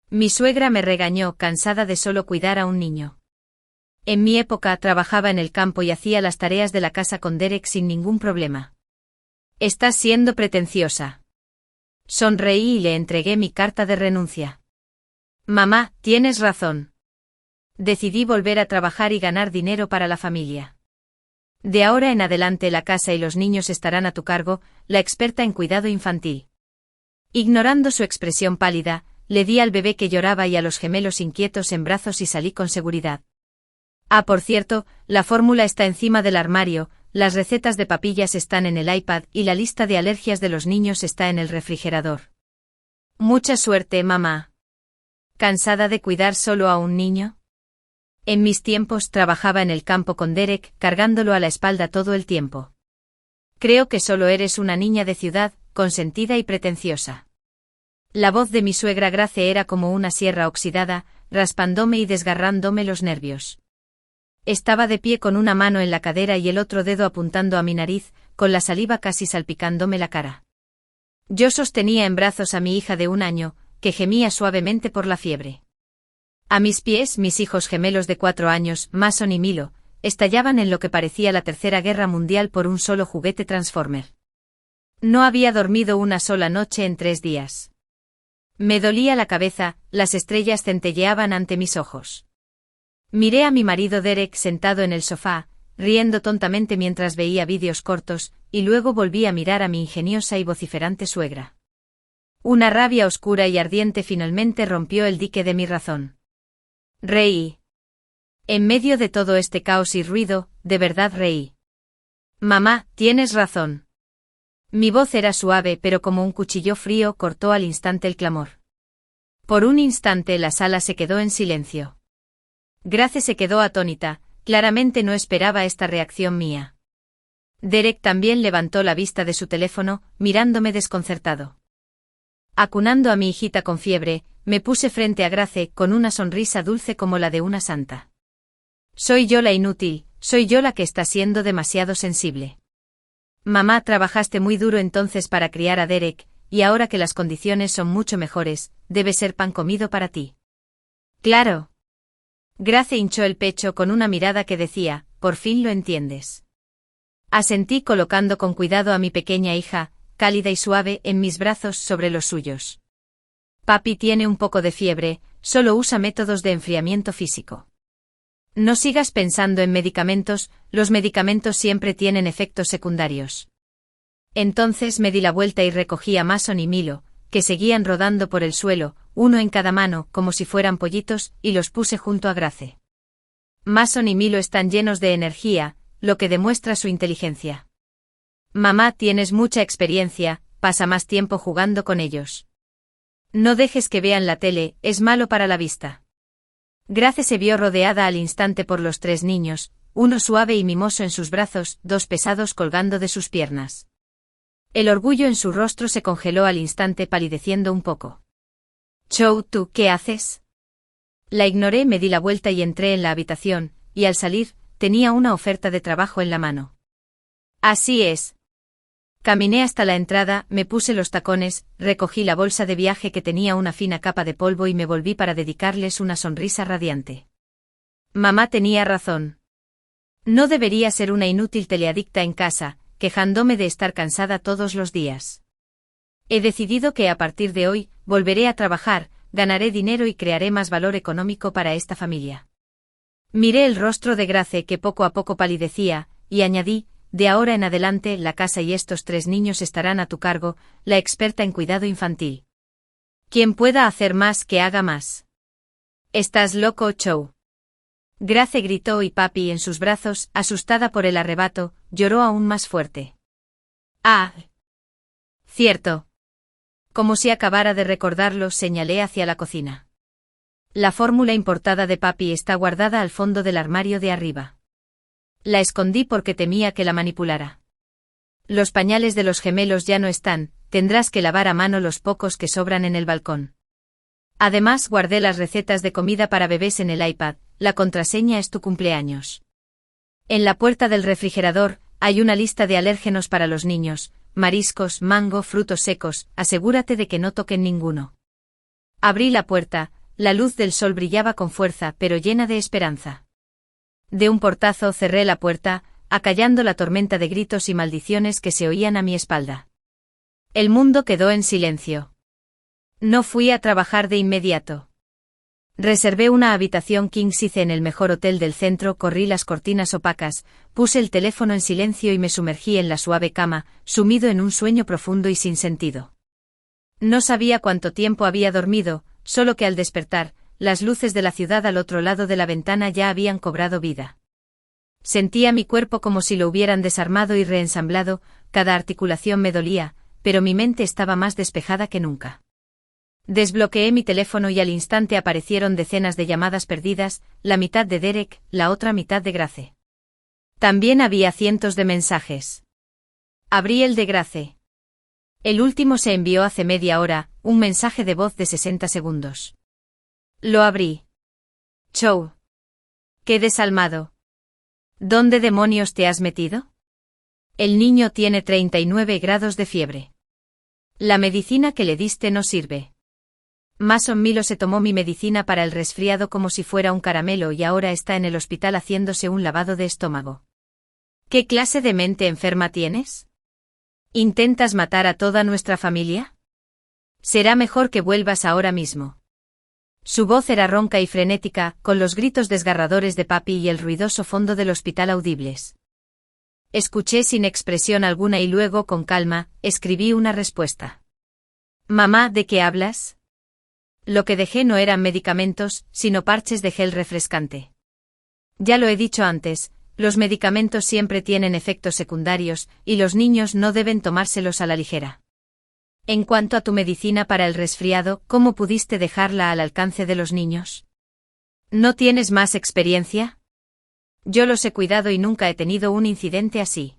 Mi suegra me regañó, cansada de solo cuidar a un niño. En mi época trabajaba en el campo y hacía las tareas de la casa con Derek sin ningún problema. Estás siendo pretenciosa. Sonreí y le entregué mi carta de renuncia. Mamá, tienes razón. Decidí volver a trabajar y ganar dinero para la familia. De ahora en adelante la casa y los niños estarán a tu cargo, la experta en cuidado infantil. Ignorando su expresión pálida, le di al bebé que lloraba y a los gemelos inquietos en brazos y salí con seguridad. Ah, por cierto, la fórmula está encima del armario, las recetas de papillas están en el iPad y la lista de alergias de los niños está en el refrigerador. Mucha suerte, mamá. ¿Cansada de cuidar solo a un niño? En mis tiempos trabajaba en el campo con Derek, cargándolo a la espalda todo el tiempo. Creo que solo eres una niña de ciudad, consentida y pretenciosa. La voz de mi suegra Grace era como una sierra oxidada, raspándome y desgarrándome los nervios. Estaba de pie con una mano en la cadera y el otro dedo apuntando a mi nariz, con la saliva casi salpicándome la cara. Yo sostenía en brazos a mi hija de 1 año, que gemía suavemente por la fiebre. A mis pies, mis hijos gemelos de 4 años, Mason y Milo, estallaban en lo que parecía la Tercera Guerra Mundial por un solo juguete Transformer. No había dormido una sola noche en 3 días. Me dolía la cabeza, las estrellas centelleaban ante mis ojos. Miré a mi marido Derek sentado en el sofá, riendo tontamente mientras veía vídeos cortos, y luego volví a mirar a mi ingeniosa y vociferante suegra. Una rabia oscura y ardiente finalmente rompió el dique de mi razón. Reí. En medio de todo este caos y ruido, de verdad reí. Mamá, tienes razón. Mi voz era suave pero como un cuchillo frío cortó al instante el clamor. Por un instante la sala se quedó en silencio. Grace se quedó atónita, claramente no esperaba esta reacción mía. Derek también levantó la vista de su teléfono, mirándome desconcertado. Acunando a mi hijita con fiebre, me puse frente a Grace con una sonrisa dulce como la de una santa. Soy yo la inútil, soy yo la que está siendo demasiado sensible. Mamá, trabajaste muy duro entonces para criar a Derek, y ahora que las condiciones son mucho mejores, debe ser pan comido para ti. Claro. Grace hinchó el pecho con una mirada que decía, por fin lo entiendes. Asentí colocando con cuidado a mi pequeña hija, cálida y suave, en mis brazos sobre los suyos. Papi tiene un poco de fiebre, solo usa métodos de enfriamiento físico. No sigas pensando en medicamentos, los medicamentos siempre tienen efectos secundarios. Entonces me di la vuelta y recogí a Mason y Milo, que seguían rodando por el suelo, uno en cada mano, como si fueran pollitos, y los puse junto a Grace. Mason y Milo están llenos de energía, lo que demuestra su inteligencia. Mamá, tienes mucha experiencia, pasa más tiempo jugando con ellos. No dejes que vean la tele, es malo para la vista. Grace se vio rodeada al instante por los 3 niños, uno suave y mimoso en sus brazos, 2 pesados colgando de sus piernas. El orgullo en su rostro se congeló al instante palideciendo un poco. Chow, ¿tú qué haces? La ignoré, me di la vuelta y entré en la habitación, y al salir, tenía una oferta de trabajo en la mano. Así es. Caminé hasta la entrada, me puse los tacones, recogí la bolsa de viaje que tenía una fina capa de polvo y me volví para dedicarles una sonrisa radiante. Mamá tenía razón. No debería ser una inútil teleadicta en casa, quejándome de estar cansada todos los días. He decidido que a partir de hoy, volveré a trabajar, ganaré dinero y crearé más valor económico para esta familia. Miré el rostro de Grace que poco a poco palidecía, y añadí, de ahora en adelante la casa y estos 3 niños estarán a tu cargo, la experta en cuidado infantil. Quien pueda hacer más que haga más. ¿Estás loco, Chow? Grace gritó y papi en sus brazos, asustada por el arrebato, lloró aún más fuerte. Ah. Cierto. Como si acabara de recordarlo, señalé hacia la cocina. La fórmula importada de papi está guardada al fondo del armario de arriba. La escondí porque temía que la manipulara. Los pañales de los gemelos ya no están, tendrás que lavar a mano los pocos que sobran en el balcón. Además, guardé las recetas de comida para bebés en el iPad, la contraseña es tu cumpleaños. En la puerta del refrigerador, hay una lista de alérgenos para los niños, mariscos, mango, frutos secos, asegúrate de que no toquen ninguno. Abrí la puerta, la luz del sol brillaba con fuerza pero llena de esperanza. De un portazo cerré la puerta, acallando la tormenta de gritos y maldiciones que se oían a mi espalda. El mundo quedó en silencio. No fui a trabajar de inmediato. Reservé una habitación king size en el mejor hotel del centro, corrí las cortinas opacas, puse el teléfono en silencio y me sumergí en la suave cama, sumido en un sueño profundo y sin sentido. No sabía cuánto tiempo había dormido, solo que al despertar, las luces de la ciudad al otro lado de la ventana ya habían cobrado vida. Sentía mi cuerpo como si lo hubieran desarmado y reensamblado, cada articulación me dolía, pero mi mente estaba más despejada que nunca. Desbloqueé mi teléfono y al instante aparecieron decenas de llamadas perdidas, la mitad de Derek, la otra mitad de Grace. También había cientos de mensajes. Abrí el de Grace. El último se envió hace media hora, un mensaje de voz de 60 segundos. Lo abrí. Chow. Qué desalmado. ¿Dónde demonios te has metido? El niño tiene 39 grados de fiebre. La medicina que le diste no sirve. Mason Milo se tomó mi medicina para el resfriado como si fuera un caramelo y ahora está en el hospital haciéndose un lavado de estómago. ¿Qué clase de mente enferma tienes? ¿Intentas matar a toda nuestra familia? Será mejor que vuelvas ahora mismo. Su voz era ronca y frenética, con los gritos desgarradores de papi y el ruidoso fondo del hospital audibles. Escuché sin expresión alguna y luego, con calma, escribí una respuesta. Mamá, ¿de qué hablas? Lo que dejé no eran medicamentos, sino parches de gel refrescante. Ya lo he dicho antes, los medicamentos siempre tienen efectos secundarios, y los niños no deben tomárselos a la ligera. En cuanto a tu medicina para el resfriado, ¿cómo pudiste dejarla al alcance de los niños? ¿No tienes más experiencia? Yo los he cuidado y nunca he tenido un incidente así.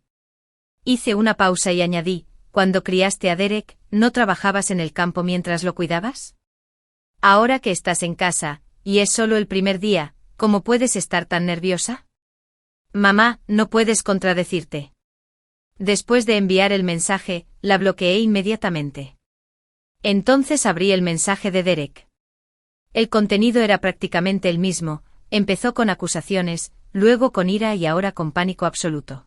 Hice una pausa y añadí, cuando criaste a Derek, ¿no trabajabas en el campo mientras lo cuidabas? Ahora que estás en casa, y es solo el primer día, ¿cómo puedes estar tan nerviosa? Mamá, no puedes contradecirte. Después de enviar el mensaje, la bloqueé inmediatamente. Entonces abrí el mensaje de Derek. El contenido era prácticamente el mismo, empezó con acusaciones, luego con ira y ahora con pánico absoluto.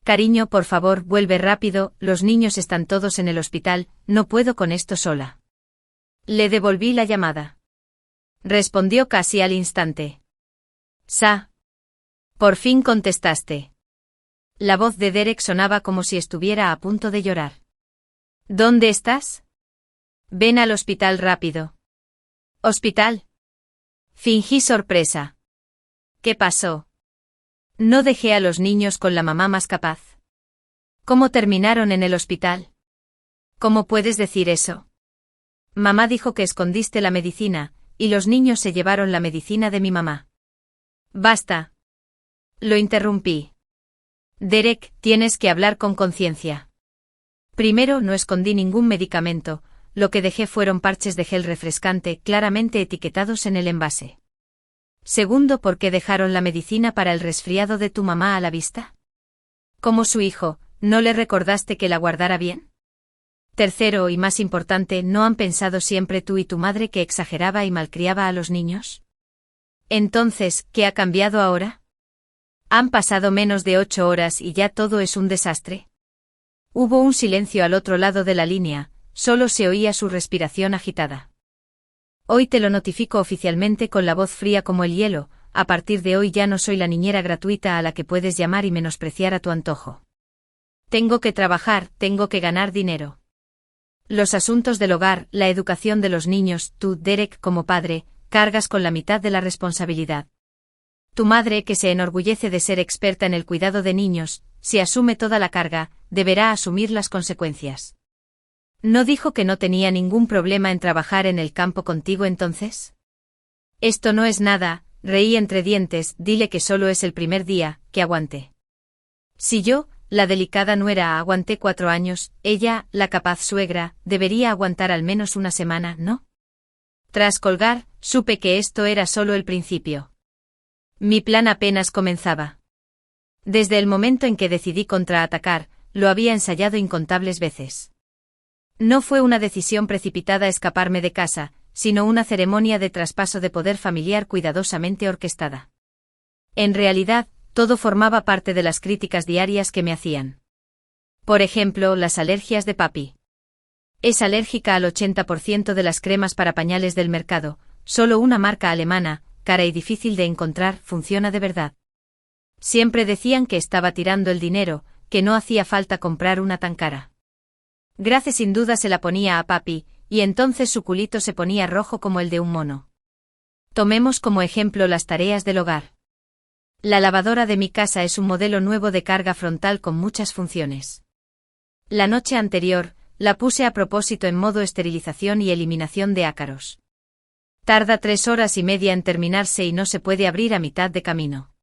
Cariño, por favor, vuelve rápido, los niños están todos en el hospital, no puedo con esto sola. Le devolví la llamada. Respondió casi al instante. Sa. Por fin contestaste. La voz de Derek sonaba como si estuviera a punto de llorar. ¿Dónde estás? Ven al hospital rápido. ¿Hospital? Fingí sorpresa. ¿Qué pasó? No dejé a los niños con la mamá más capaz. ¿Cómo terminaron en el hospital? ¿Cómo puedes decir eso? Mamá dijo que escondiste la medicina, y los niños se llevaron la medicina de mi mamá. Basta. Lo interrumpí. Derek, tienes que hablar con conciencia. Primero, no escondí ningún medicamento, lo que dejé fueron parches de gel refrescante claramente etiquetados en el envase. Segundo, ¿por qué dejaron la medicina para el resfriado de tu mamá a la vista? Como su hijo, ¿no le recordaste que la guardara bien? Tercero y más importante, ¿no han pensado siempre tú y tu madre que exageraba y malcriaba a los niños? Entonces, ¿qué ha cambiado ahora? Han pasado menos de 8 horas y ya todo es un desastre. Hubo un silencio al otro lado de la línea, solo se oía su respiración agitada. Hoy te lo notifico oficialmente con la voz fría como el hielo, a partir de hoy ya no soy la niñera gratuita a la que puedes llamar y menospreciar a tu antojo. Tengo que trabajar, tengo que ganar dinero. Los asuntos del hogar, la educación de los niños, tú, Derek, como padre, cargas con la mitad de la responsabilidad. Tu madre, que se enorgullece de ser experta en el cuidado de niños, si asume toda la carga, deberá asumir las consecuencias. ¿No dijo que no tenía ningún problema en trabajar en el campo contigo entonces? Esto no es nada, reí entre dientes, dile que solo es el primer día, que aguante. Si yo, la delicada nuera, aguanté 4 años, ella, la capaz suegra, debería aguantar al menos una semana, ¿no? Tras colgar, supe que esto era solo el principio. Mi plan apenas comenzaba. Desde el momento en que decidí contraatacar, lo había ensayado incontables veces. No fue una decisión precipitada escaparme de casa, sino una ceremonia de traspaso de poder familiar cuidadosamente orquestada. En realidad, todo formaba parte de las críticas diarias que me hacían. Por ejemplo, las alergias de papi. Es alérgica al 80% de las cremas para pañales del mercado, solo una marca alemana, cara y difícil de encontrar, funciona de verdad. Siempre decían que estaba tirando el dinero, que no hacía falta comprar una tan cara. Grace sin duda se la ponía a papi, y entonces su culito se ponía rojo como el de un mono. Tomemos como ejemplo las tareas del hogar. La lavadora de mi casa es un modelo nuevo de carga frontal con muchas funciones. La noche anterior, la puse a propósito en modo esterilización y eliminación de ácaros. Tarda 3 horas y media en terminarse y no se puede abrir a mitad de camino.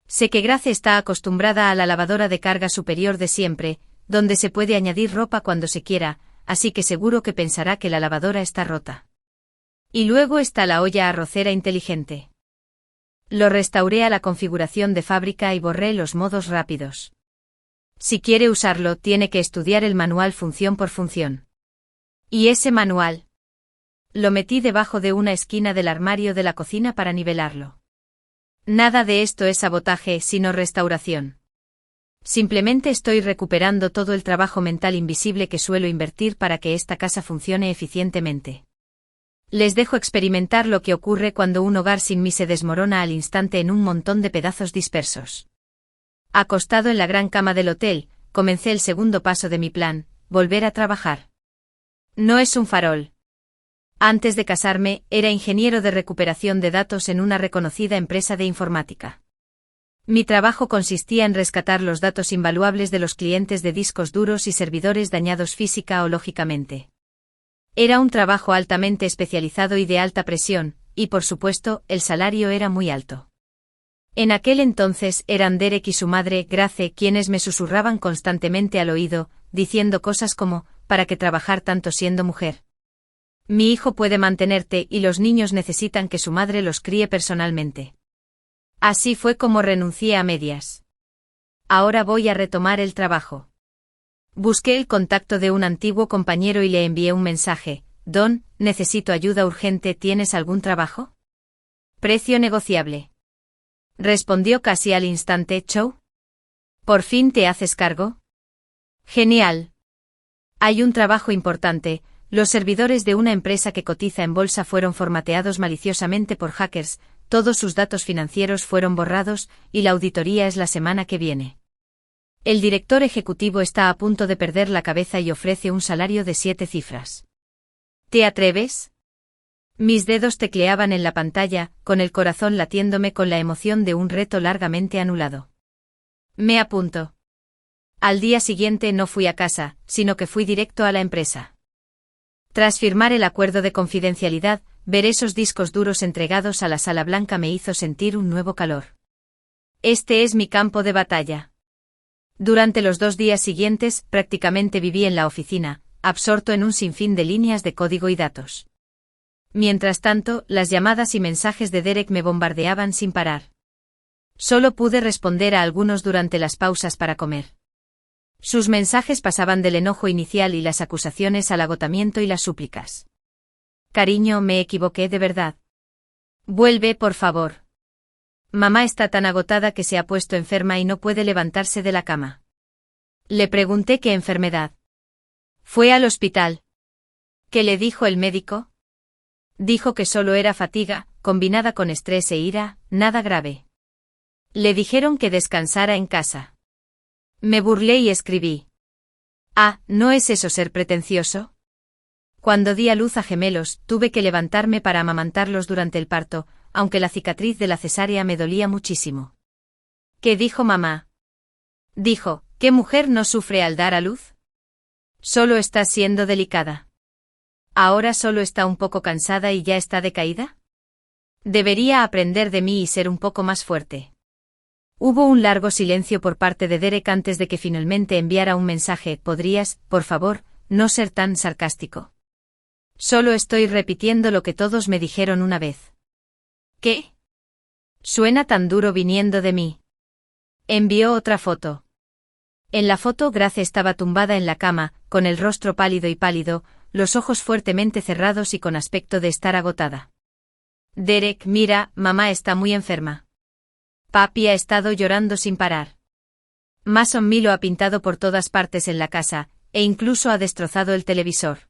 Sé que Grace está acostumbrada a la lavadora de carga superior de siempre, donde se puede añadir ropa cuando se quiera, así que seguro que pensará que la lavadora está rota. Y luego está la olla arrocera inteligente. Lo restauré a la configuración de fábrica y borré los modos rápidos. Si quiere usarlo, tiene que estudiar el manual función por función. ¿Y ese manual? Lo metí debajo de una esquina del armario de la cocina para nivelarlo. Nada de esto es sabotaje, sino restauración. Simplemente estoy recuperando todo el trabajo mental invisible que suelo invertir para que esta casa funcione eficientemente. Les dejo experimentar lo que ocurre cuando un hogar sin mí se desmorona al instante en un montón de pedazos dispersos. Acostado en la gran cama del hotel, comencé el segundo paso de mi plan, volver a trabajar. No es un farol. Antes de casarme, era ingeniero de recuperación de datos en una reconocida empresa de informática. Mi trabajo consistía en rescatar los datos invaluables de los clientes de discos duros y servidores dañados física o lógicamente. Era un trabajo altamente especializado y de alta presión, y por supuesto, el salario era muy alto. En aquel entonces eran Derek y su madre, Grace, quienes me susurraban constantemente al oído, diciendo cosas como, ¿para qué trabajar tanto siendo mujer? Mi hijo puede mantenerte y los niños necesitan que su madre los críe personalmente. Así fue como renuncié a medias. Ahora voy a retomar el trabajo. Busqué el contacto de un antiguo compañero y le envié un mensaje. Don, necesito ayuda urgente, ¿tienes algún trabajo? Precio negociable. Respondió casi al instante, Chow. ¿Por fin te haces cargo? Genial. Hay un trabajo importante. Los servidores de una empresa que cotiza en bolsa fueron formateados maliciosamente por hackers, todos sus datos financieros fueron borrados, y la auditoría es la semana que viene. El director ejecutivo está a punto de perder la cabeza y ofrece un salario de 7 cifras. ¿Te atreves? Mis dedos tecleaban en la pantalla, con el corazón latiéndome con la emoción de un reto largamente anulado. Me apunto. Al día siguiente no fui a casa, sino que fui directo a la empresa. Tras firmar el acuerdo de confidencialidad, ver esos discos duros entregados a la sala blanca me hizo sentir un nuevo calor. Este es mi campo de batalla. Durante los 2 días siguientes, prácticamente viví en la oficina, absorto en un sinfín de líneas de código y datos. Mientras tanto, las llamadas y mensajes de Derek me bombardeaban sin parar. Solo pude responder a algunos durante las pausas para comer. Sus mensajes pasaban del enojo inicial y las acusaciones al agotamiento y las súplicas. Cariño, me equivoqué de verdad. Vuelve, por favor. Mamá está tan agotada que se ha puesto enferma y no puede levantarse de la cama. Le pregunté qué enfermedad. Fue al hospital. ¿Qué le dijo el médico? Dijo que solo era fatiga, combinada con estrés e ira, nada grave. Le dijeron que descansara en casa. Me burlé y escribí. Ah, ¿no es eso ser pretencioso? Cuando di a luz a gemelos, tuve que levantarme para amamantarlos durante el parto, aunque la cicatriz de la cesárea me dolía muchísimo. ¿Qué dijo mamá? Dijo, ¿qué mujer no sufre al dar a luz? Solo está siendo delicada. ¿Ahora solo está un poco cansada y ya está decaída? Debería aprender de mí y ser un poco más fuerte. Hubo un largo silencio por parte de Derek antes de que finalmente enviara un mensaje. ¿Podrías, por favor, no ser tan sarcástico? Solo estoy repitiendo lo que todos me dijeron una vez. ¿Qué? Suena tan duro viniendo de mí. Envió otra foto. En la foto Grace estaba tumbada en la cama, con el rostro pálido, los ojos fuertemente cerrados y con aspecto de estar agotada. Derek, mira, mamá está muy enferma. Papi ha estado llorando sin parar. Mason me lo ha pintado por todas partes en la casa, e incluso ha destrozado el televisor.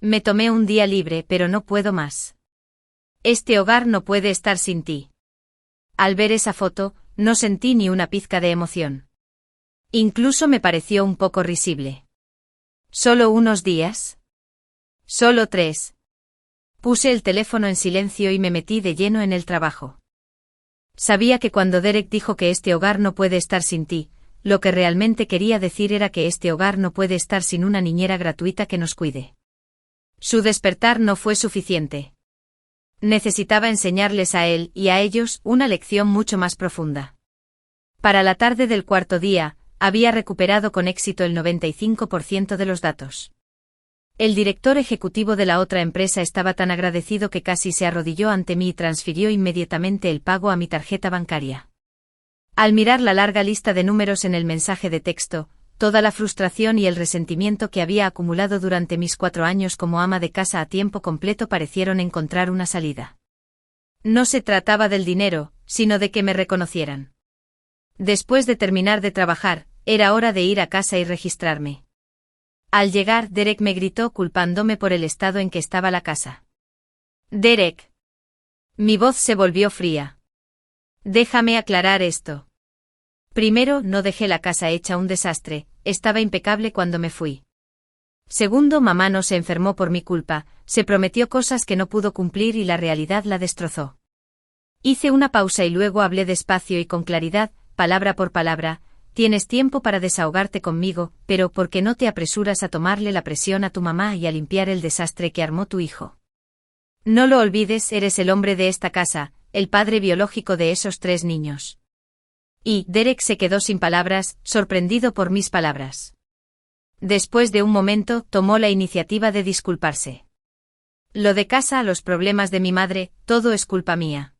Me tomé un día libre, pero no puedo más. Este hogar no puede estar sin ti. Al ver esa foto, no sentí ni una pizca de emoción. Incluso me pareció un poco risible. ¿Solo unos días? Solo 3. Puse el teléfono en silencio y me metí de lleno en el trabajo. Sabía que cuando Derek dijo que este hogar no puede estar sin ti, lo que realmente quería decir era que este hogar no puede estar sin una niñera gratuita que nos cuide. Su despertar no fue suficiente. Necesitaba enseñarles a él y a ellos una lección mucho más profunda. Para la tarde del cuarto día, había recuperado con éxito el 95% de los datos. El director ejecutivo de la otra empresa estaba tan agradecido que casi se arrodilló ante mí y transfirió inmediatamente el pago a mi tarjeta bancaria. Al mirar la larga lista de números en el mensaje de texto, toda la frustración y el resentimiento que había acumulado durante mis 4 años como ama de casa a tiempo completo parecieron encontrar una salida. No se trataba del dinero, sino de que me reconocieran. Después de terminar de trabajar, era hora de ir a casa y registrarme. Al llegar, Derek me gritó culpándome por el estado en que estaba la casa. Derek. Mi voz se volvió fría. Déjame aclarar esto. Primero, no dejé la casa hecha un desastre, estaba impecable cuando me fui. Segundo, mamá no se enfermó por mi culpa, se prometió cosas que no pudo cumplir y la realidad la destrozó. Hice una pausa y luego hablé despacio y con claridad, palabra por palabra. Tienes tiempo para desahogarte conmigo, pero ¿por qué no te apresuras a tomarle la presión a tu mamá y a limpiar el desastre que armó tu hijo? No lo olvides, eres el hombre de esta casa, el padre biológico de esos 3 niños. Y Derek se quedó sin palabras, sorprendido por mis palabras. Después de un momento, tomó la iniciativa de disculparse. Lo de casa, los problemas de mi madre, todo es culpa mía.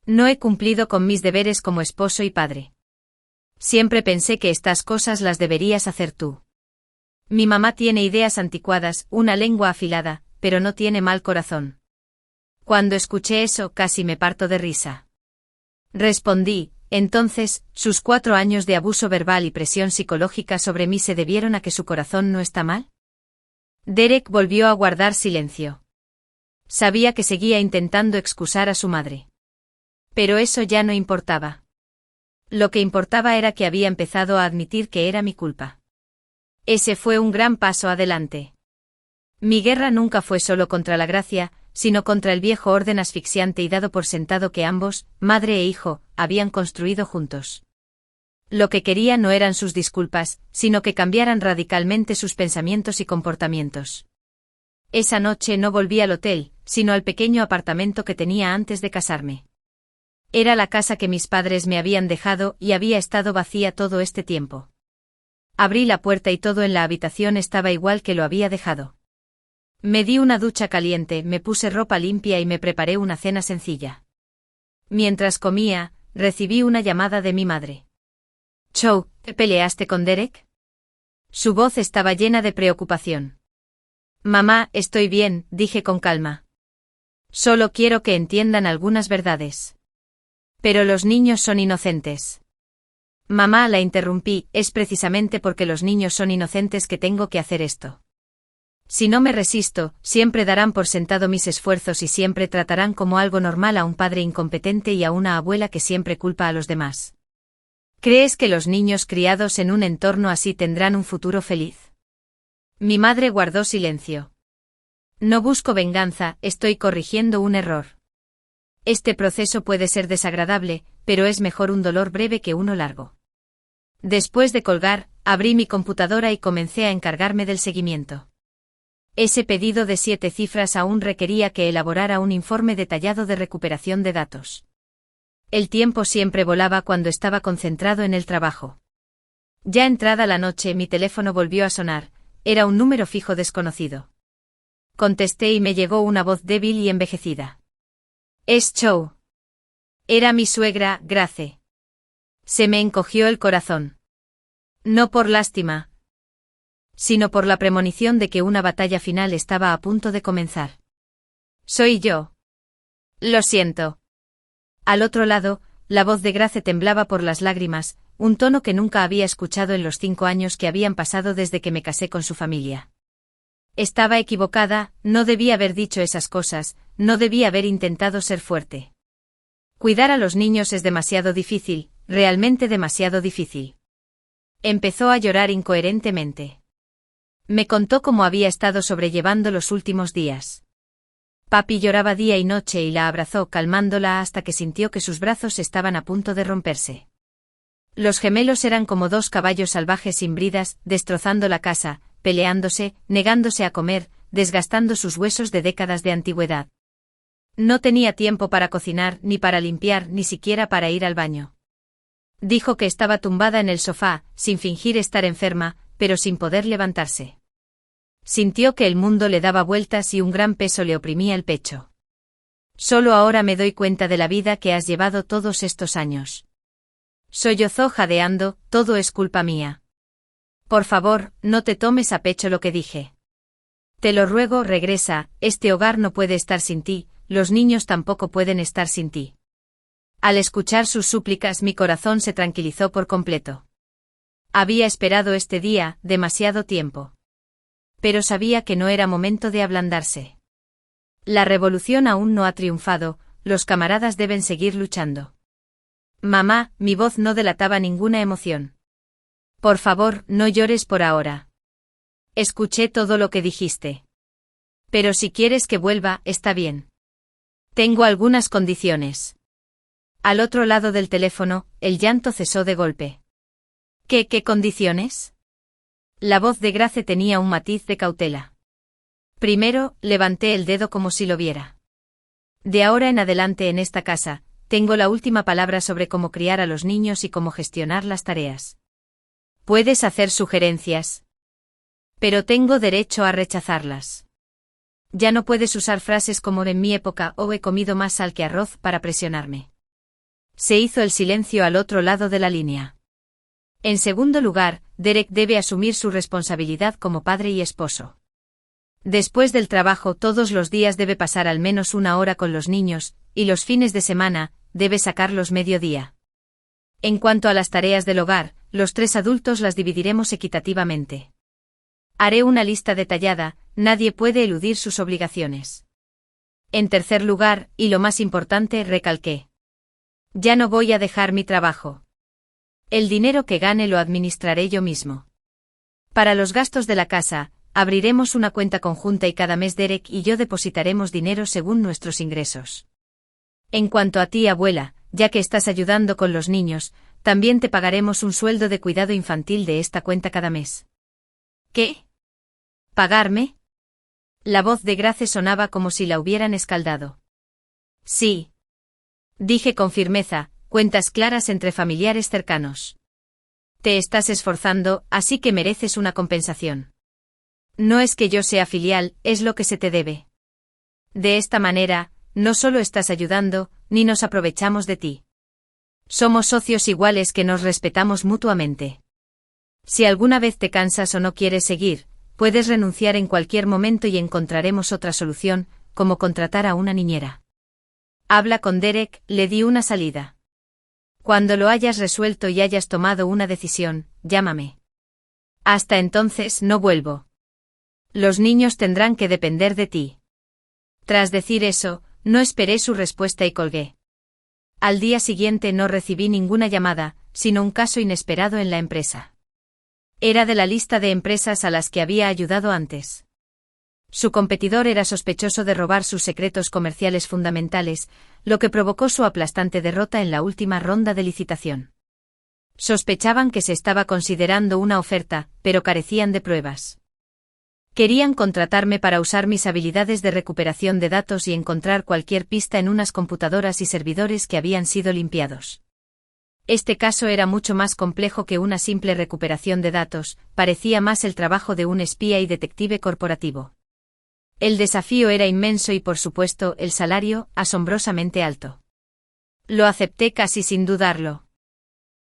No he cumplido con mis deberes como esposo y padre. Siempre pensé que estas cosas las deberías hacer tú. Mi mamá tiene ideas anticuadas, una lengua afilada, pero no tiene mal corazón. Cuando escuché eso, casi me parto de risa. Respondí, entonces, sus 4 años de abuso verbal y presión psicológica sobre mí se debieron a que su corazón no está mal. Derek volvió a guardar silencio. Sabía que seguía intentando excusar a su madre. Pero eso ya no importaba. Lo que importaba era que había empezado a admitir que era mi culpa. Ese fue un gran paso adelante. Mi guerra nunca fue solo contra la gracia, sino contra el viejo orden asfixiante y dado por sentado que ambos, madre e hijo, habían construido juntos. Lo que quería no eran sus disculpas, sino que cambiaran radicalmente sus pensamientos y comportamientos. Esa noche no volví al hotel, sino al pequeño apartamento que tenía antes de casarme. Era la casa que mis padres me habían dejado y había estado vacía todo este tiempo. Abrí la puerta y todo en la habitación estaba igual que lo había dejado. Me di una ducha caliente, me puse ropa limpia y me preparé una cena sencilla. Mientras comía, recibí una llamada de mi madre. Chow, ¿te peleaste con Derek? Su voz estaba llena de preocupación. Mamá, estoy bien, dije con calma. Solo quiero que entiendan algunas verdades. Pero los niños son inocentes. Mamá, la interrumpí, es precisamente porque los niños son inocentes que tengo que hacer esto. Si no me resisto, siempre darán por sentado mis esfuerzos y siempre tratarán como algo normal a un padre incompetente y a una abuela que siempre culpa a los demás. ¿Crees que los niños criados en un entorno así tendrán un futuro feliz? Mi madre guardó silencio. No busco venganza, estoy corrigiendo un error. Este proceso puede ser desagradable, pero es mejor un dolor breve que uno largo. Después de colgar, abrí mi computadora y comencé a encargarme del seguimiento. Ese pedido de 7 cifras aún requería que elaborara un informe detallado de recuperación de datos. El tiempo siempre volaba cuando estaba concentrado en el trabajo. Ya entrada la noche, mi teléfono volvió a sonar, era un número fijo desconocido. Contesté y me llegó una voz débil y envejecida. Es Chow. Era mi suegra, Grace. Se me encogió el corazón. No por lástima, sino por la premonición de que una batalla final estaba a punto de comenzar. Soy yo. Lo siento. Al otro lado, la voz de Grace temblaba por las lágrimas, un tono que nunca había escuchado en los 5 años que habían pasado desde que me casé con su familia. Estaba equivocada, no debía haber dicho esas cosas, no debía haber intentado ser fuerte. Cuidar a los niños es demasiado difícil, realmente demasiado difícil. Empezó a llorar incoherentemente. Me contó cómo había estado sobrellevando los últimos días. Papi lloraba día y noche y la abrazó calmándola hasta que sintió que sus brazos estaban a punto de romperse. Los gemelos eran como 2 caballos salvajes sin bridas, destrozando la casa, peleándose, negándose a comer, desgastando sus huesos de décadas de antigüedad. No tenía tiempo para cocinar, ni para limpiar, ni siquiera para ir al baño. Dijo que estaba tumbada en el sofá, sin fingir estar enferma, pero sin poder levantarse. Sintió que el mundo le daba vueltas y un gran peso le oprimía el pecho. Solo ahora me doy cuenta de la vida que has llevado todos estos años. Sollozó jadeando, todo es culpa mía. Por favor, no te tomes a pecho lo que dije. Te lo ruego, regresa, este hogar no puede estar sin ti, los niños tampoco pueden estar sin ti. Al escuchar sus súplicas mi corazón se tranquilizó por completo. Había esperado este día, demasiado tiempo. Pero sabía que no era momento de ablandarse. La revolución aún no ha triunfado, los camaradas deben seguir luchando. Mamá, mi voz no delataba ninguna emoción. Por favor, no llores por ahora. Escuché todo lo que dijiste. Pero si quieres que vuelva, está bien. Tengo algunas condiciones. Al otro lado del teléfono, el llanto cesó de golpe. ¿Qué condiciones? La voz de Grace tenía un matiz de cautela. Primero, levanté el dedo como si lo viera. De ahora en adelante en esta casa, tengo la última palabra sobre cómo criar a los niños y cómo gestionar las tareas. Puedes hacer sugerencias. Pero tengo derecho a rechazarlas. Ya no puedes usar frases como en mi época o he comido más sal que arroz para presionarme. Se hizo el silencio al otro lado de la línea. En segundo lugar, Derek debe asumir su responsabilidad como padre y esposo. Después del trabajo todos los días debe pasar al menos 1 hora con los niños, y los fines de semana, debe sacarlos mediodía. En cuanto a las tareas del hogar, los 3 adultos las dividiremos equitativamente. Haré una lista detallada, nadie puede eludir sus obligaciones. En tercer lugar, y lo más importante, recalqué. Ya no voy a dejar mi trabajo. El dinero que gane lo administraré yo mismo. Para los gastos de la casa, abriremos una cuenta conjunta y cada mes Derek y yo depositaremos dinero según nuestros ingresos. En cuanto a ti, abuela, ya que estás ayudando con los niños, también te pagaremos un sueldo de cuidado infantil de esta cuenta cada mes. ¿Qué? ¿Pagarme? La voz de Grace sonaba como si la hubieran escaldado. Sí. Dije con firmeza, cuentas claras entre familiares cercanos. Te estás esforzando, así que mereces una compensación. No es que yo sea filial, es lo que se te debe. De esta manera, no solo estás ayudando, ni nos aprovechamos de ti. Somos socios iguales que nos respetamos mutuamente. Si alguna vez te cansas o no quieres seguir, puedes renunciar en cualquier momento y encontraremos otra solución, como contratar a una niñera. Habla con Derek, le di una salida. Cuando lo hayas resuelto y hayas tomado una decisión, llámame. Hasta entonces no vuelvo. Los niños tendrán que depender de ti. Tras decir eso, no esperé su respuesta y colgué. Al día siguiente no recibí ninguna llamada, sino un caso inesperado en la empresa. Era de la lista de empresas a las que había ayudado antes. Su competidor era sospechoso de robar sus secretos comerciales fundamentales, lo que provocó su aplastante derrota en la última ronda de licitación. Sospechaban que se estaba considerando una oferta, pero carecían de pruebas. Querían contratarme para usar mis habilidades de recuperación de datos y encontrar cualquier pista en unas computadoras y servidores que habían sido limpiados. Este caso era mucho más complejo que una simple recuperación de datos, parecía más el trabajo de un espía y detective corporativo. El desafío era inmenso y por supuesto el salario, asombrosamente alto. Lo acepté casi sin dudarlo.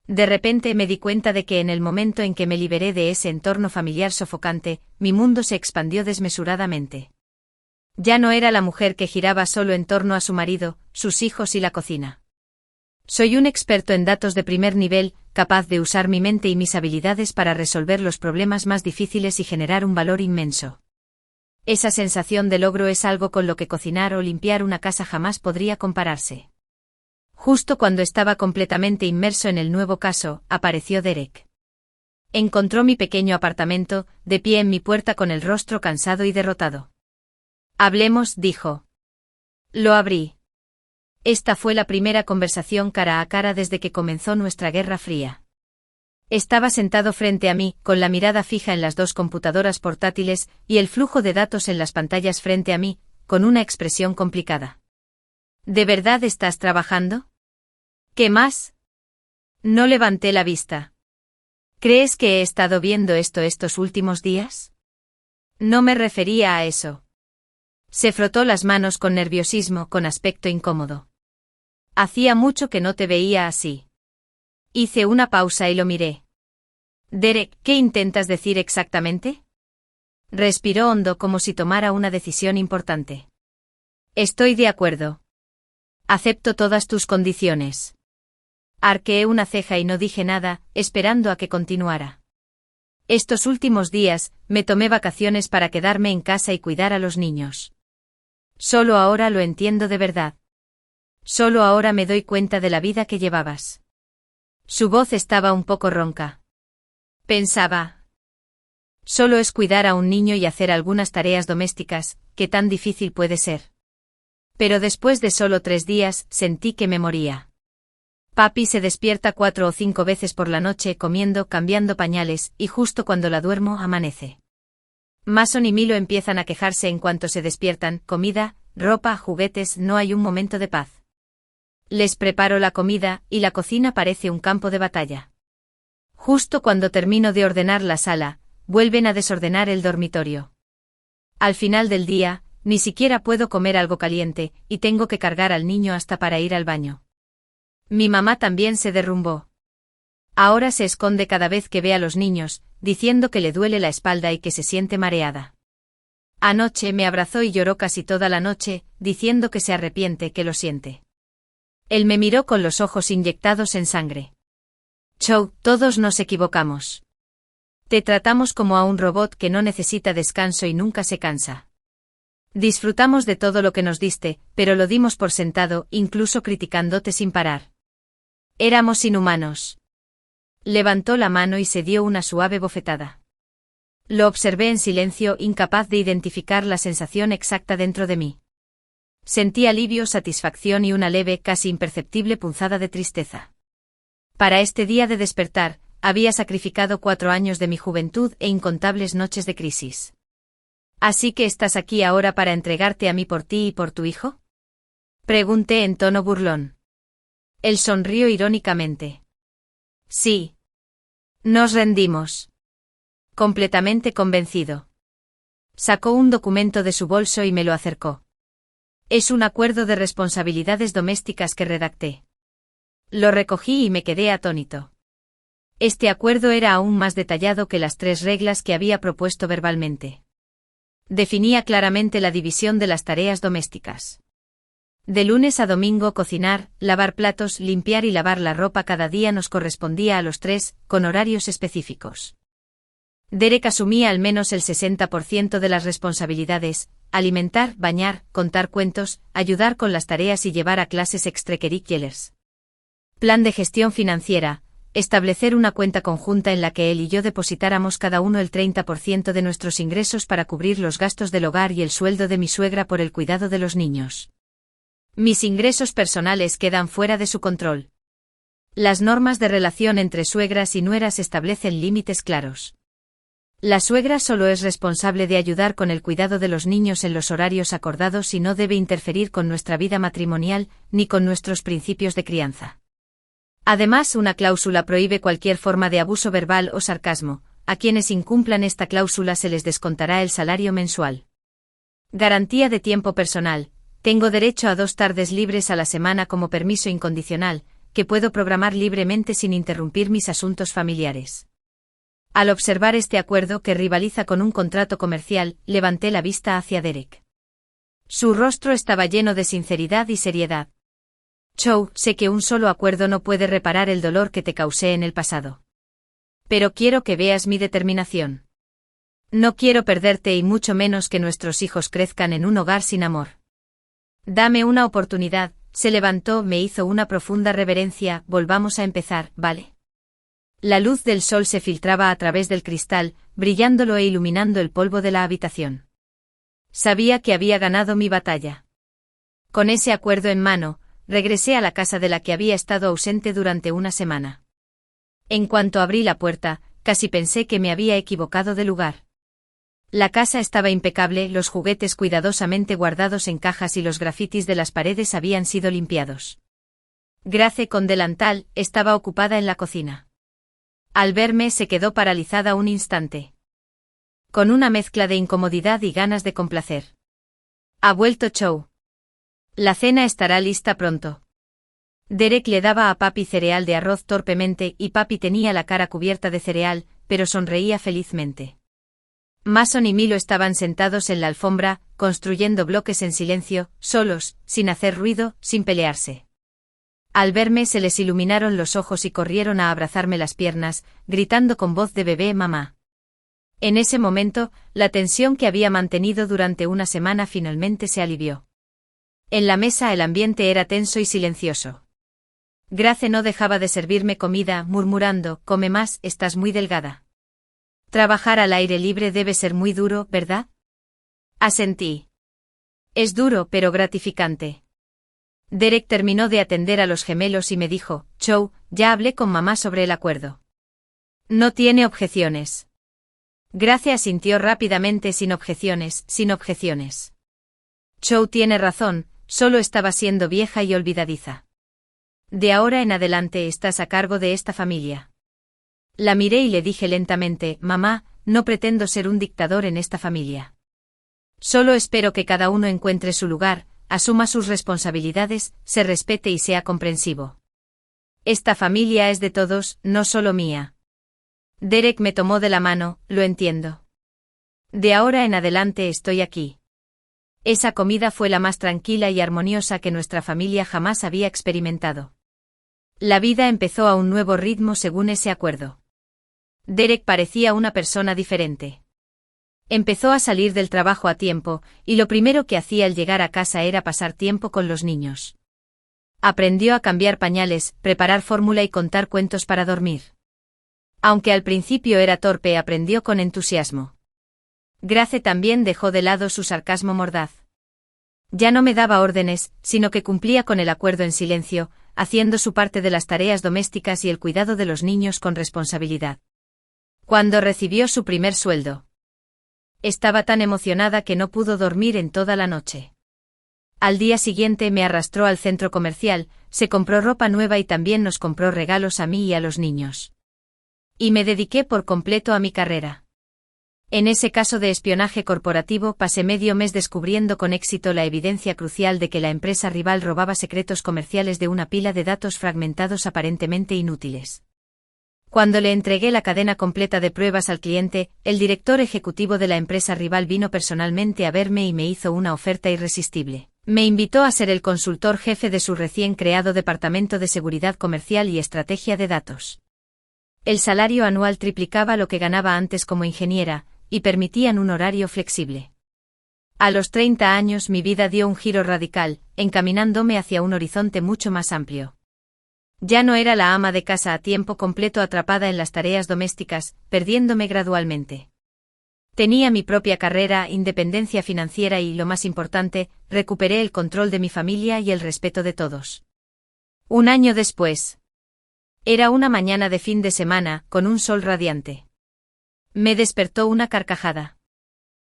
De repente me di cuenta de que en el momento en que me liberé de ese entorno familiar sofocante, mi mundo se expandió desmesuradamente. Ya no era la mujer que giraba solo en torno a su marido, sus hijos y la cocina. Soy un experto en datos de primer nivel, capaz de usar mi mente y mis habilidades para resolver los problemas más difíciles y generar un valor inmenso. Esa sensación de logro es algo con lo que cocinar o limpiar una casa jamás podría compararse. Justo cuando estaba completamente inmerso en el nuevo caso, apareció Derek. Encontró mi pequeño apartamento, de pie en mi puerta con el rostro cansado y derrotado. Hablemos, dijo. Lo abrí. Esta fue la primera conversación cara a cara desde que comenzó nuestra Guerra Fría. Estaba sentado frente a mí, con la mirada fija en las dos computadoras portátiles y el flujo de datos en las pantallas frente a mí, con una expresión complicada. ¿De verdad estás trabajando? ¿Qué más? No levanté la vista. ¿Crees que he estado viendo esto estos últimos días? No me refería a eso. Se frotó las manos con nerviosismo, con aspecto incómodo. Hacía mucho que no te veía así. Hice una pausa y lo miré. Derek, ¿qué intentas decir exactamente? Respiró hondo como si tomara una decisión importante. Estoy de acuerdo. Acepto todas tus condiciones. Arqueé una ceja y no dije nada, esperando a que continuara. Estos últimos días, me tomé vacaciones para quedarme en casa y cuidar a los niños. Solo ahora lo entiendo de verdad. Solo ahora me doy cuenta de la vida que llevabas. Su voz estaba un poco ronca. Pensaba. Solo es cuidar a un niño y hacer algunas tareas domésticas, ¿qué tan difícil puede ser? Pero después de solo 3 días, sentí que me moría. Papi se despierta 4 o 5 veces por la noche comiendo, cambiando pañales, y justo cuando la duermo amanece. Mason y Milo empiezan a quejarse en cuanto se despiertan, comida, ropa, juguetes, no hay un momento de paz. Les preparo la comida, y la cocina parece un campo de batalla. Justo cuando termino de ordenar la sala, vuelven a desordenar el dormitorio. Al final del día, ni siquiera puedo comer algo caliente, y tengo que cargar al niño hasta para ir al baño. Mi mamá también se derrumbó. Ahora se esconde cada vez que ve a los niños, diciendo que le duele la espalda y que se siente mareada. Anoche me abrazó y lloró casi toda la noche, diciendo que se arrepiente, que lo siente. Él me miró con los ojos inyectados en sangre. Chow, todos nos equivocamos. Te tratamos como a un robot que no necesita descanso y nunca se cansa. Disfrutamos de todo lo que nos diste, pero lo dimos por sentado, incluso criticándote sin parar. Éramos inhumanos. Levantó la mano y se dio una suave bofetada. Lo observé en silencio, incapaz de identificar la sensación exacta dentro de mí. Sentí alivio, satisfacción y una leve, casi imperceptible punzada de tristeza. Para este día de despertar, había sacrificado 4 años de mi juventud e incontables noches de crisis. ¿Así que estás aquí ahora para entregarte a mí por ti y por tu hijo? Pregunté en tono burlón. Él sonrió irónicamente. Sí. Nos rendimos. Completamente convencido. Sacó un documento de su bolso y me lo acercó. Es un acuerdo de responsabilidades domésticas que redacté. Lo recogí y me quedé atónito. Este acuerdo era aún más detallado que las 3 reglas que había propuesto verbalmente. Definía claramente la división de las tareas domésticas. De lunes a domingo cocinar, lavar platos, limpiar y lavar la ropa cada día nos correspondía a los 3, con horarios específicos. Derek asumía al menos el 60% de las responsabilidades: alimentar, bañar, contar cuentos, ayudar con las tareas y llevar a clases extracurriculares. Plan de gestión financiera: establecer una cuenta conjunta en la que él y yo depositáramos cada uno el 30% de nuestros ingresos para cubrir los gastos del hogar y el sueldo de mi suegra por el cuidado de los niños. Mis ingresos personales quedan fuera de su control. Las normas de relación entre suegras y nueras establecen límites claros. La suegra solo es responsable de ayudar con el cuidado de los niños en los horarios acordados y no debe interferir con nuestra vida matrimonial, ni con nuestros principios de crianza. Además, una cláusula prohíbe cualquier forma de abuso verbal o sarcasmo. A quienes incumplan esta cláusula se les descontará el salario mensual. Garantía de tiempo personal: tengo derecho a 2 tardes libres a la semana como permiso incondicional, que puedo programar libremente sin interrumpir mis asuntos familiares. Al observar este acuerdo que rivaliza con un contrato comercial, levanté la vista hacia Derek. Su rostro estaba lleno de sinceridad y seriedad. Chow, sé que un solo acuerdo no puede reparar el dolor que te causé en el pasado. Pero quiero que veas mi determinación. No quiero perderte y mucho menos que nuestros hijos crezcan en un hogar sin amor. Dame una oportunidad. Se levantó, me hizo una profunda reverencia. Volvamos a empezar, ¿vale? La luz del sol se filtraba a través del cristal, brillándolo e iluminando el polvo de la habitación. Sabía que había ganado mi batalla. Con ese acuerdo en mano, regresé a la casa de la que había estado ausente durante una semana. En cuanto abrí la puerta, casi pensé que me había equivocado de lugar. La casa estaba impecable, los juguetes cuidadosamente guardados en cajas y los grafitis de las paredes habían sido limpiados. Grace, con delantal, estaba ocupada en la cocina. Al verme se quedó paralizada un instante. Con una mezcla de incomodidad y ganas de complacer. Ha vuelto Chow. La cena estará lista pronto. Derek le daba a Papi cereal de arroz torpemente y Papi tenía la cara cubierta de cereal, pero sonreía felizmente. Mason y Milo estaban sentados en la alfombra, construyendo bloques en silencio, solos, sin hacer ruido, sin pelearse. Al verme se les iluminaron los ojos y corrieron a abrazarme las piernas, gritando con voz de bebé mamá. En ese momento, la tensión que había mantenido durante una semana finalmente se alivió. En la mesa el ambiente era tenso y silencioso. Grace no dejaba de servirme comida, murmurando, come más, estás muy delgada. Trabajar al aire libre debe ser muy duro, ¿verdad? Asentí. Es duro pero gratificante. Derek terminó de atender a los gemelos y me dijo, Chow, ya hablé con mamá sobre el acuerdo. No tiene objeciones. Grace asintió rápidamente sin objeciones, sin objeciones. Chow tiene razón, solo estaba siendo vieja y olvidadiza. De ahora en adelante estás a cargo de esta familia. La miré y le dije lentamente, mamá, no pretendo ser un dictador en esta familia. Solo espero que cada uno encuentre su lugar, asuma sus responsabilidades, se respete y sea comprensivo. Esta familia es de todos, no solo mía. Derek me tomó de la mano, lo entiendo. De ahora en adelante estoy aquí. Esa comida fue la más tranquila y armoniosa que nuestra familia jamás había experimentado. La vida empezó a un nuevo ritmo según ese acuerdo. Derek parecía una persona diferente. Empezó a salir del trabajo a tiempo, y lo primero que hacía al llegar a casa era pasar tiempo con los niños. Aprendió a cambiar pañales, preparar fórmula y contar cuentos para dormir. Aunque al principio era torpe, aprendió con entusiasmo. Grace también dejó de lado su sarcasmo mordaz. Ya no me daba órdenes, sino que cumplía con el acuerdo en silencio, haciendo su parte de las tareas domésticas y el cuidado de los niños con responsabilidad. Cuando recibió su primer sueldo, estaba tan emocionada que no pudo dormir en toda la noche. Al día siguiente me arrastró al centro comercial, se compró ropa nueva y también nos compró regalos a mí y a los niños. Y me dediqué por completo a mi carrera. En ese caso de espionaje corporativo pasé medio mes descubriendo con éxito la evidencia crucial de que la empresa rival robaba secretos comerciales de una pila de datos fragmentados aparentemente inútiles. Cuando le entregué la cadena completa de pruebas al cliente, el director ejecutivo de la empresa rival vino personalmente a verme y me hizo una oferta irresistible. Me invitó a ser el consultor jefe de su recién creado Departamento de Seguridad Comercial y Estrategia de Datos. El salario anual triplicaba lo que ganaba antes como ingeniera, y permitían un horario flexible. A los 30 años mi vida dio un giro radical, encaminándome hacia un horizonte mucho más amplio. Ya no era la ama de casa a tiempo completo atrapada en las tareas domésticas, perdiéndome gradualmente. Tenía mi propia carrera, independencia financiera y, lo más importante, recuperé el control de mi familia y el respeto de todos. Un año después. Era una mañana de fin de semana, con un sol radiante. Me despertó una carcajada.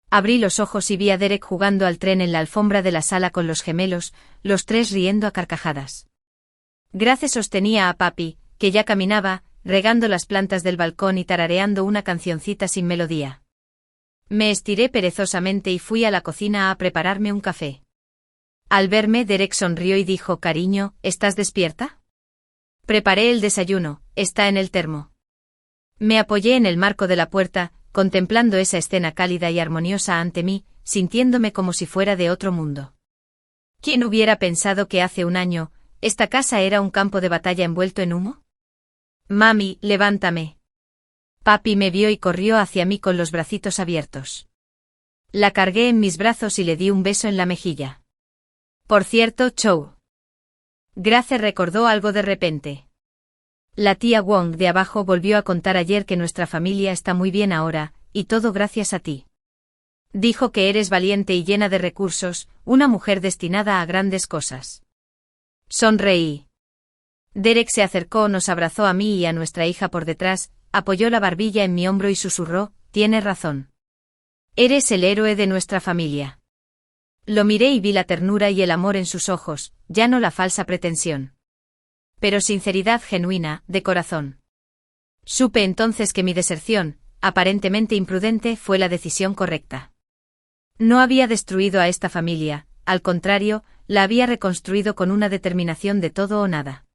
Abrí los ojos y vi a Derek jugando al tren en la alfombra de la sala con los gemelos, los tres riendo a carcajadas. Grace sostenía a Papi, que ya caminaba, regando las plantas del balcón y tarareando una cancioncita sin melodía. Me estiré perezosamente y fui a la cocina a prepararme un café. Al verme, Derek sonrió y dijo, cariño, ¿estás despierta? Preparé el desayuno, está en el termo. Me apoyé en el marco de la puerta, contemplando esa escena cálida y armoniosa ante mí, sintiéndome como si fuera de otro mundo. ¿Quién hubiera pensado que hace un año, esta casa era un campo de batalla envuelto en humo? Mami, levántame. Papi me vio y corrió hacia mí con los bracitos abiertos. La cargué en mis brazos y le di un beso en la mejilla. Por cierto, Chow. Grace recordó algo de repente. La tía Wong de abajo volvió a contar ayer que nuestra familia está muy bien ahora, y todo gracias a ti. Dijo que eres valiente y llena de recursos, una mujer destinada a grandes cosas. Sonreí. Derek se acercó, nos abrazó a mí y a nuestra hija por detrás, apoyó la barbilla en mi hombro y susurró, tienes razón. Eres el héroe de nuestra familia. Lo miré y vi la ternura y el amor en sus ojos, ya no la falsa pretensión. Pero sinceridad genuina, de corazón. Supe entonces que mi deserción, aparentemente imprudente, fue la decisión correcta. No había destruido a esta familia, al contrario, la había reconstruido con una determinación de todo o nada.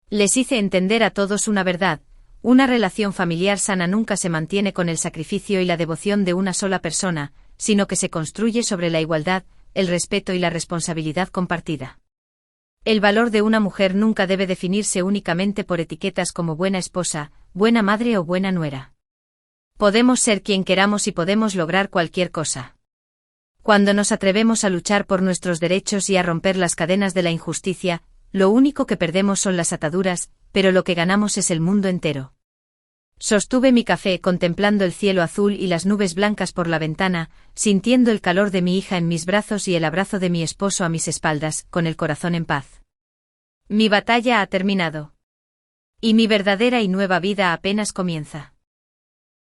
Les hice entender a todos una verdad: una relación familiar sana nunca se mantiene con el sacrificio y la devoción de una sola persona, sino que se construye sobre la igualdad, el respeto y la responsabilidad compartida. El valor de una mujer nunca debe definirse únicamente por etiquetas como buena esposa, buena madre o buena nuera. Podemos ser quien queramos y podemos lograr cualquier cosa. Cuando nos atrevemos a luchar por nuestros derechos y a romper las cadenas de la injusticia, lo único que perdemos son las ataduras, pero lo que ganamos es el mundo entero. Sostuve mi café contemplando el cielo azul y las nubes blancas por la ventana, sintiendo el calor de mi hija en mis brazos y el abrazo de mi esposo a mis espaldas, con el corazón en paz. Mi batalla ha terminado. Y mi verdadera y nueva vida apenas comienza.